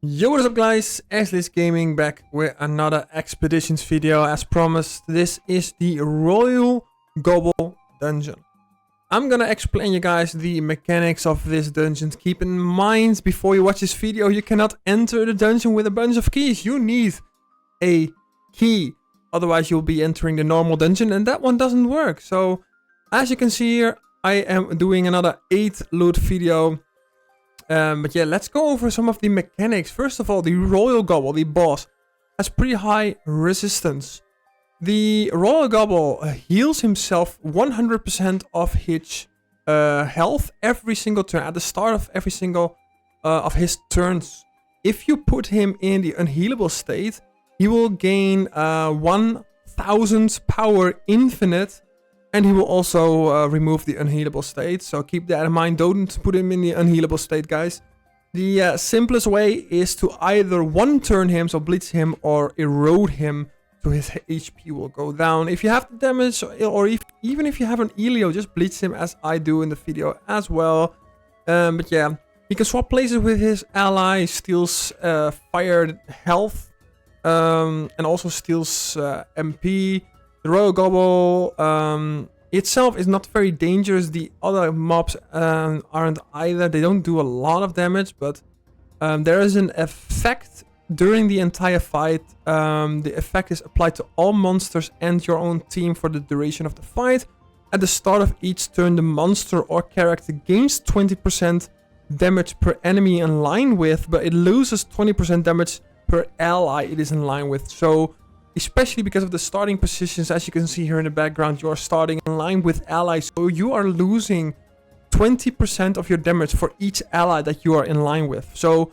Yo, what is up guys, Ashley's Gaming back with another expeditions video. As promised, this is the Royal Gobball dungeon. I'm gonna explain you guys the mechanics of this dungeon. Keep in mind, before you watch this video, you cannot enter the dungeon with a bunch of keys. You need a key, otherwise you'll be entering the normal dungeon and that one doesn't work. So, as you can see here, I am doing another 8 loot video. But yeah, let's go over some of the mechanics. First of all, the Royal Gobball, the boss, has pretty high resistance. The Royal Gobball heals himself 100% of his health every single turn, at the start of every single of his turns. If you put him in the unhealable state, he will gain 1000 power infinite. And he will also remove the unhealable state, so keep that in mind. Don't put him in the unhealable state, guys. The simplest way is to either one-turn him, so blitz him, or erode him, so his HP will go down. If you have the damage, or even if you have an Elio, just blitz him as I do in the video as well. But yeah, he can swap places with his ally, steals fire health, and also steals MP. The Royal Gobball itself is not very dangerous. The other mobs aren't either. They don't do a lot of damage, but there is an effect during the entire fight. The effect is applied to all monsters and your own team for the duration of the fight. At the start of each turn, the monster or character gains 20% damage per enemy in line with, but it loses 20% damage per ally it is in line with. So, especially because of the starting positions, as you can see here in the background, you are starting in line with allies. So you are losing 20% of your damage for each ally that you are in line with. So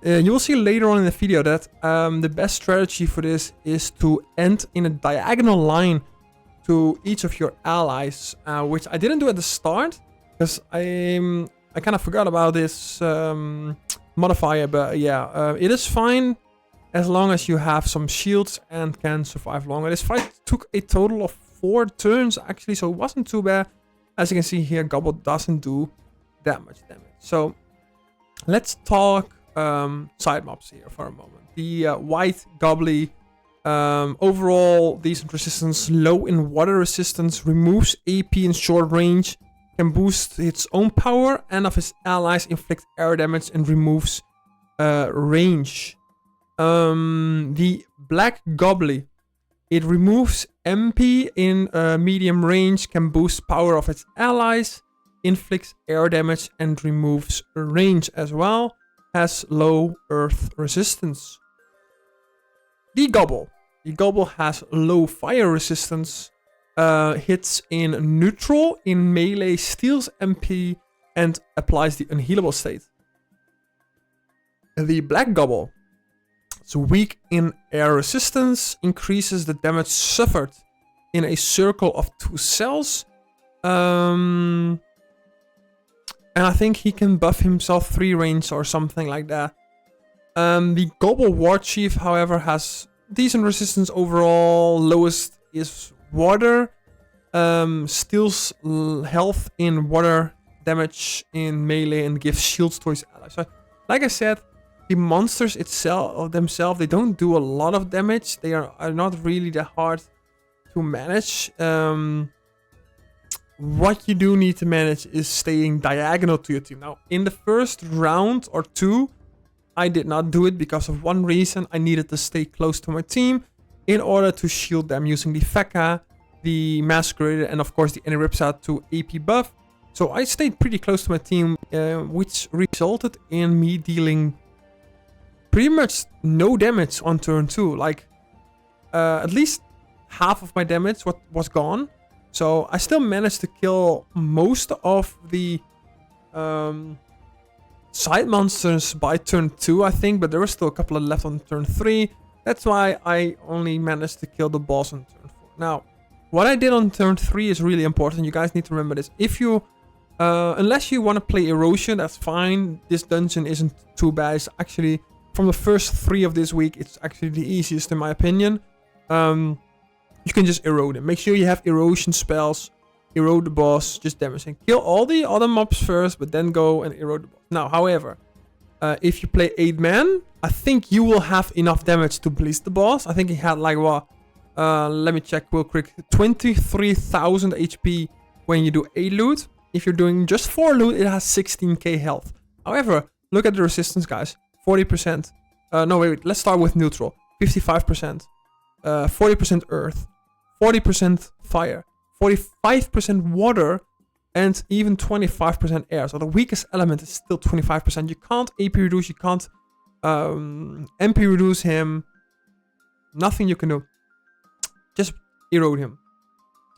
you will see later on in the video that the best strategy for this is to end in a diagonal line to each of your allies, which I didn't do at the start because I kind of forgot about this modifier. But yeah, it is fine as long as you have some shields and can survive longer. This fight took a total of 4 turns actually, so it wasn't too bad. As you can see here, Gobball doesn't do that much damage. So let's talk side mobs here for a moment. The white Gobbly, overall decent resistance, low in water resistance, removes AP in short range, can boost its own power and of his allies, inflict air damage, and removes range. The black Gobbly, it removes MP in medium range, can boost power of its allies, inflicts air damage, and removes range as well. Has low earth resistance. The Gobball has low fire resistance, hits in neutral, in melee, steals MP, and applies the unhealable state. The black Gobball, it's weak in air resistance, increases the damage suffered in a circle of 2 cells. And I think he can buff himself 3 range or something like that. The Gobball War Chief, however, has decent resistance overall. Lowest is water. Steals health in water, damage in melee, and gives shields to his allies. So, like I said, the monsters themselves, they don't do a lot of damage. They are not really that hard to manage. What you do need to manage is staying diagonal to your team. Now, in the first round or 2, I did not do it because of one reason. I needed to stay close to my team in order to shield them using the Feka, the Masquerader, and of course the Enripsa to AP buff. So I stayed pretty close to my team, which resulted in me dealing pretty much no damage on turn 2. Like, at least half of my damage was gone. So I still managed to kill most of the side monsters by turn 2, I think. But there were still a couple of left on turn 3. That's why I only managed to kill the boss on turn 4. Now, what I did on turn 3 is really important. You guys need to remember this. If you, unless you want to play Erosion, that's fine. This dungeon isn't too bad. It's actually, from the first 3 of this week, it's actually the easiest in my opinion. You can just erode him. Make sure you have erosion spells. Erode the boss, just damage him. Kill all the other mobs first, but then go and erode the boss. Now, however, if you play 8 man, I think you will have enough damage to blitz the boss. I think he had like what? Let me check real quick. 23,000 HP when you do 8 loot. If you're doing just 4 loot, it has 16k health. However, look at the resistance, guys. 40%. No, wait. Let's start with neutral. 55%. 40% earth. 40% fire. 45% water. And even 25% air. So the weakest element is still 25%. You can't AP reduce. You can't MP reduce him. Nothing you can do. Just erode him.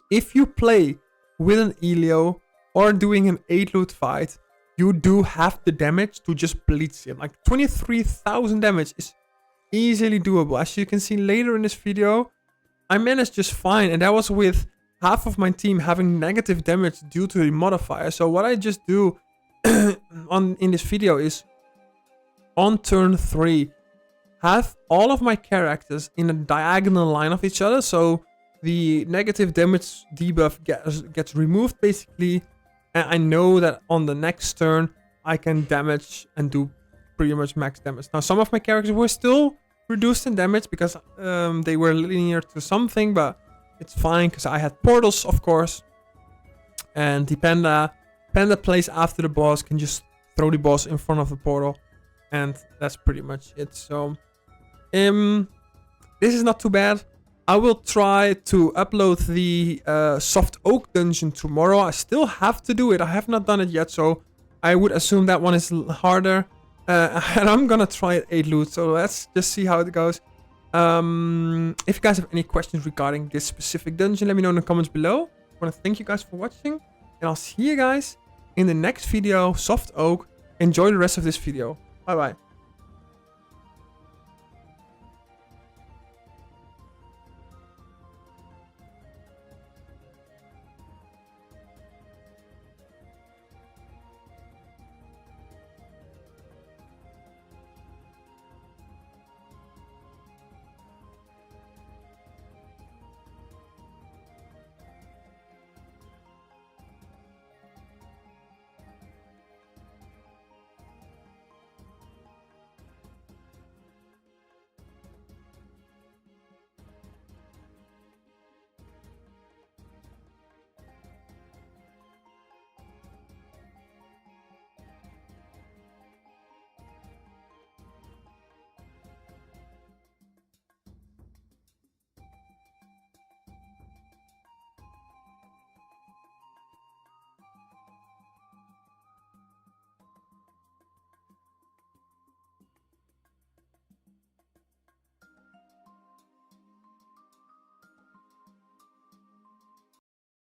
If you play with an Elio or doing an 8 loot fight, you do have the damage to just blitz him. Like 23,000 damage is easily doable. As you can see later in this video, I managed just fine. And that was with half of my team having negative damage due to the modifier. So what I just do in this video is on turn 3, have all of my characters in a diagonal line of each other. So the negative damage debuff gets removed basically. And I know that on the next turn, I can damage and do pretty much max damage. Now, some of my characters were still reduced in damage because they were linear to something, but it's fine because I had portals, of course. And the panda plays after the boss can just throw the boss in front of the portal. And that's pretty much it. So, this is not too bad. I will try to upload the soft oak dungeon tomorrow. I still have to do it. I have not done it yet, so I would assume that one is harder. And I'm gonna try it 8 loot, so let's just see how it goes. If you guys have any questions regarding this specific dungeon, let me know in the comments below. I want to thank you guys for watching, and I'll see you guys in the next video, soft oak. Enjoy the rest of this video. Bye bye.